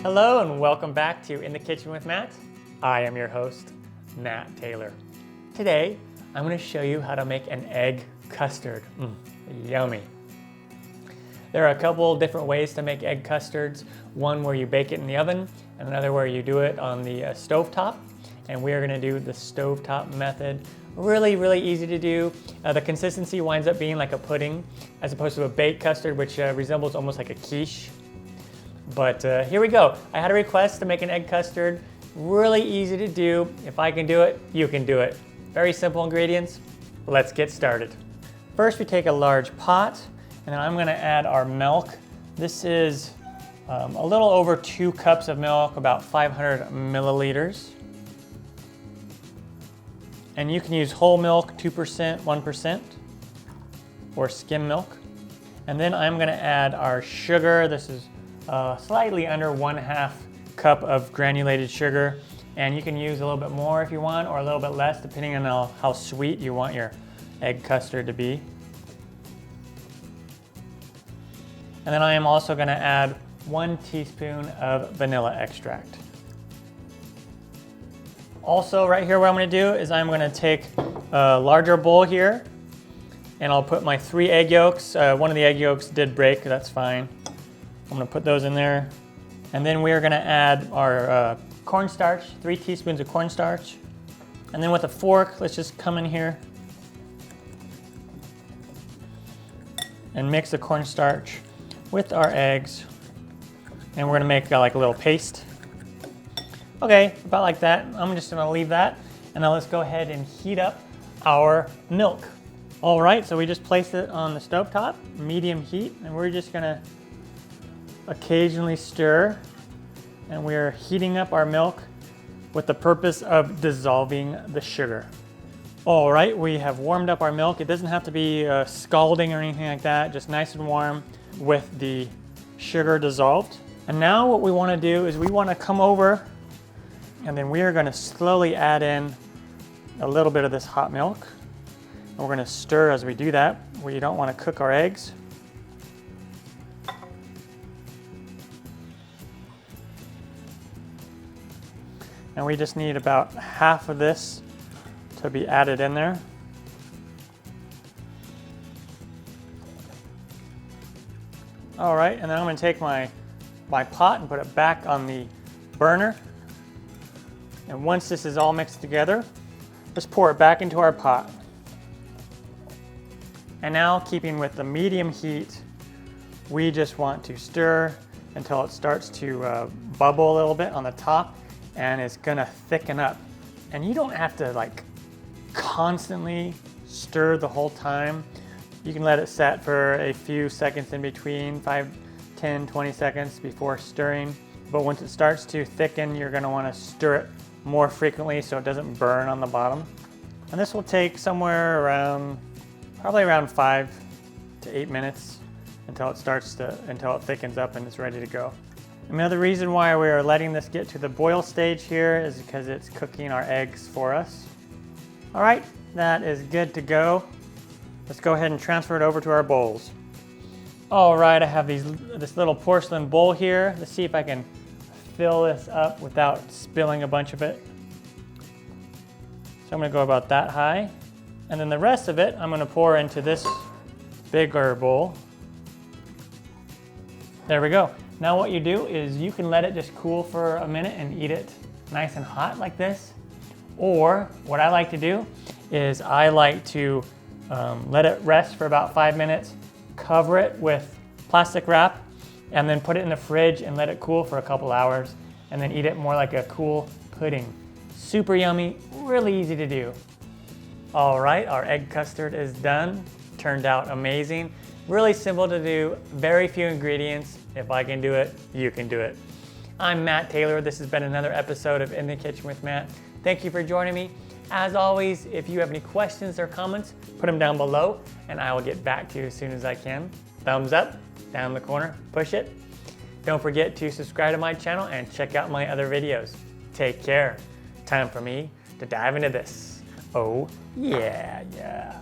Hello and welcome back to In the Kitchen with Matt. I am your host, Matt Taylor. Today, I'm going to show you how to make an egg custard. Yummy. There are a couple different ways to make egg custards. One where you bake it in the oven, and another where you do it on the stovetop. And we are going to do the stovetop method. Really easy to do. The consistency winds up being like a pudding as opposed to a baked custard, which resembles almost like a quiche. But here we go. I had a request to make an egg custard. Really easy to do. If I can do it, you can do it. Very simple ingredients. Let's get started. First, we take a large pot, and then I'm going to add our milk. This is a little over 2 cups of milk, about 500 milliliters. And you can use whole milk, 2%, 1%, or skim milk. And then I'm going to add our sugar. This is slightly under 1/2 cup of granulated sugar. And you can use a little bit more if you want, or a little bit less, depending on how sweet you want your egg custard to be. And then I am also going to add 1 teaspoon of vanilla extract. Also, right here, what I'm going to do is I'm going to take a larger bowl here, and I'll put my 3 egg yolks. One of the egg yolks did break, that's fine. I'm going to put those in there. And then we are going to add our cornstarch, 3 teaspoons of cornstarch. And then with a fork, let's just come in here and mix the cornstarch with our eggs. And we're going to make like a little paste. Okay, about like that. I'm just going to leave that. And now let's go ahead and heat up our milk. All right, so we just placed it on the stovetop, medium heat, and we're just going to occasionally stir. And we're heating up our milk with the purpose of dissolving the sugar. All right, we have warmed up our milk. It doesn't have to be scalding or anything like that, just nice and warm with the sugar dissolved. And now what we want to do is we want to come over, and then we are going to slowly add in a little bit of this hot milk. And we're going to stir as we do that. We don't want to cook our eggs. And we just need about half of this to be added in there. All right, and then I'm going to take my pot and put it back on the burner. And once this is all mixed together, let's pour it back into our pot. And now, keeping with the medium heat, we just want to stir until it starts to bubble a little bit on the top, and it's gonna thicken up. And you don't have to like constantly stir the whole time. You can let it set for a few seconds in between, 5, 10, 20 seconds before stirring. But once it starts to thicken, you're gonna wanna stir it more frequently so it doesn't burn on the bottom. And this will take somewhere around, probably around 5 to 8 minutes until it thickens up and it's ready to go. Another reason why we are letting this get to the boil stage here is because it's cooking our eggs for us. All right, that is good to go. Let's go ahead and transfer it over to our bowls. All right, I have this little porcelain bowl here. Let's see if I can fill this up without spilling a bunch of it. So I'm gonna go about that high. And then the rest of it, I'm gonna pour into this bigger bowl. There we go. Now what you do is you can let it just cool for a minute and eat it nice and hot like this. Or what I like to do is I like to let it rest for about 5 minutes, cover it with plastic wrap, and then put it in the fridge and let it cool for a couple hours, and then eat it more like a cool pudding. Super yummy, really easy to do. All right, our egg custard is done. Turned out amazing. Really simple to do, very few ingredients. If I can do it, you can do it. I'm Matt Taylor. This has been another episode of In the Kitchen with Matt. Thank you for joining me. As always, if you have any questions or comments, put them down below and I will get back to you as soon as I can. Thumbs up, down in the corner, push it. Don't forget to subscribe to my channel and check out my other videos. Take care. Time for me to dive into this. Oh, yeah.